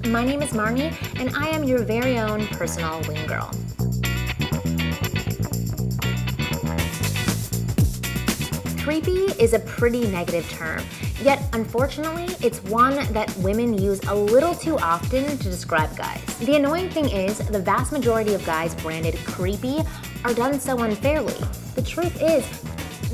My name is Marni, and I am your very own personal wing girl. Creepy is a pretty negative term, yet unfortunately, it's one that women use a little too often to describe guys. The annoying thing is, the vast majority of guys branded creepy are done so unfairly. The truth is,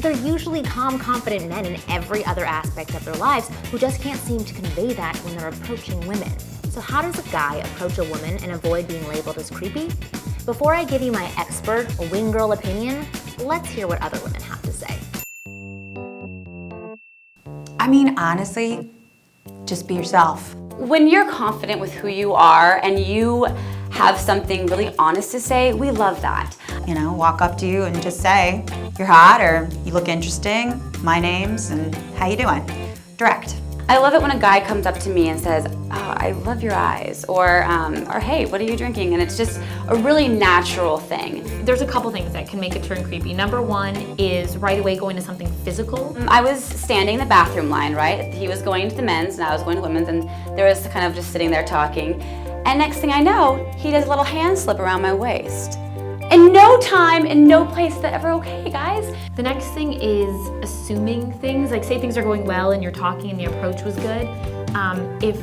they're usually calm, confident men in every other aspect of their lives who just can't seem to convey that when they're approaching women. So how does a guy approach a woman and avoid being labeled as creepy? Before I give you my expert wing girl opinion, let's hear what other women have to say. I mean, honestly, just be yourself. When you're confident with who you are and you have something really honest to say, we love that. You know, walk up to you and just say, you're hot, or you look interesting, my name's, and how you doing? Direct. I love it when a guy comes up to me and says, oh, I love your eyes, or hey, what are you drinking? And it's just a really natural thing. There's a couple things that can make it turn creepy. Number one is right away going to something physical. I was standing in the bathroom line, right? He was going to the men's and I was going to women's, and there was kind of just sitting there talking. And next thing I know, he does a little hand slip around my waist. In no time, in no place is that ever okay, guys. The next thing is assuming things, like say things are going well and you're talking and the approach was good. If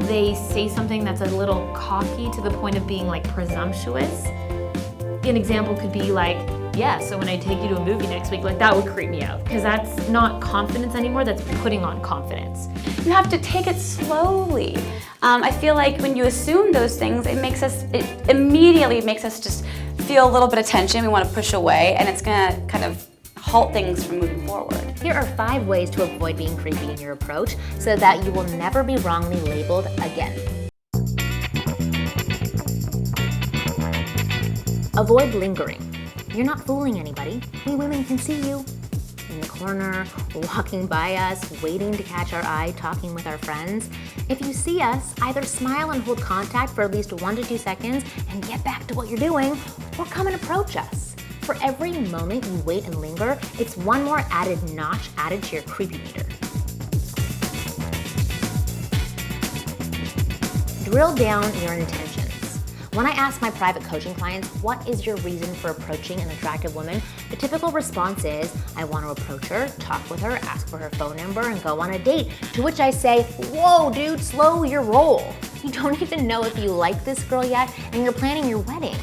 they say something that's a little cocky to the point of being like presumptuous, an example could be like, yeah, so when I take you to a movie next week, like that would creep me out, because that's not confidence anymore, that's putting on confidence. You have to take it slowly. I feel like when you assume those things, it immediately makes us just feel a little bit of tension. We want to push away, and it's gonna kind of halt things from moving forward. Here are 5 ways to avoid being creepy in your approach so that you will never be wrongly labeled again. Avoid lingering. You're not fooling anybody. We women can see you. In the corner, walking by us, waiting to catch our eye, talking with our friends. If you see us, either smile and hold contact for at least 1 to 2 seconds and get back to what you're doing, or come and approach us. For every moment you wait and linger, it's one more added notch added to your creepy meter. Drill down your intentions. When I ask my private coaching clients, what is your reason for approaching an attractive woman? The typical response is, I want to approach her, talk with her, ask for her phone number, and go on a date. To which I say, whoa, dude, slow your roll. You don't even know if you like this girl yet, and you're planning your wedding.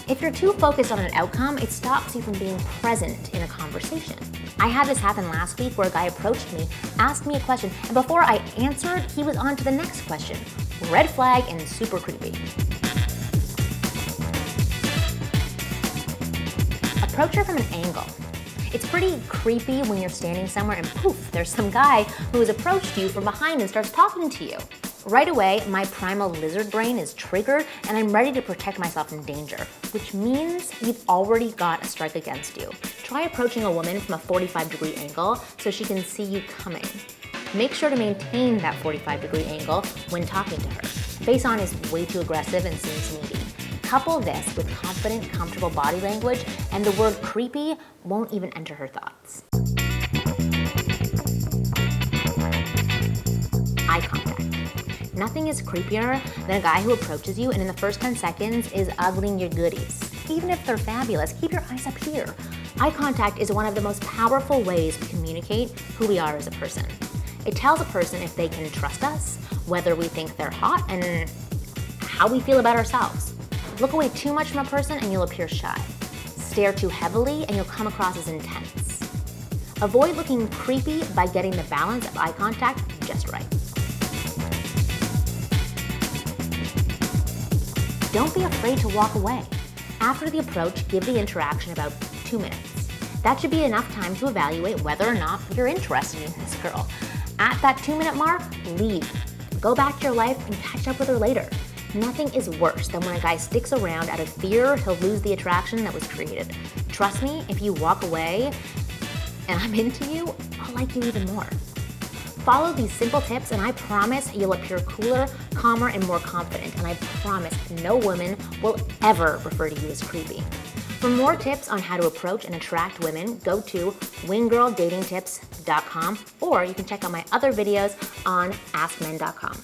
If you're too focused on an outcome, it stops you from being present in a conversation. I had this happen last week where a guy approached me, asked me a question, and before I answered, he was on to the next question. Red flag and super creepy. Approach her from an angle. It's pretty creepy when you're standing somewhere and poof, there's some guy who has approached you from behind and starts talking to you. Right away, my primal lizard brain is triggered and I'm ready to protect myself from danger, which means you've already got a strike against you. Try approaching a woman from a 45-degree angle so she can see you coming. Make sure to maintain that 45-degree angle when talking to her. Face on is way too aggressive and seems needy. Couple this with confident, comfortable body language, and the word creepy won't even enter her thoughts. Eye contact. Nothing is creepier than a guy who approaches you and in the first 10 seconds is ogling your goodies. Even if they're fabulous, keep your eyes up here. Eye contact is one of the most powerful ways we communicate who we are as a person. It tells a person if they can trust us, whether we think they're hot, and how we feel about ourselves. Look away too much from a person and you'll appear shy. Stare too heavily and you'll come across as intense. Avoid looking creepy by getting the balance of eye contact just right. Don't be afraid to walk away. After the approach, give the interaction about 2 minutes. That should be enough time to evaluate whether or not you're interested in this girl. At that 2-minute mark, leave. Go back to your life and catch up with her later. Nothing is worse than when a guy sticks around out of fear he'll lose the attraction that was created. Trust me, if you walk away and I'm into you, I'll like you even more. Follow these simple tips and I promise you'll appear cooler, calmer, and more confident. And I promise no woman will ever refer to you as creepy. For more tips on how to approach and attract women, go to winggirldatingtips.com, or you can check out my other videos on AskMen.com.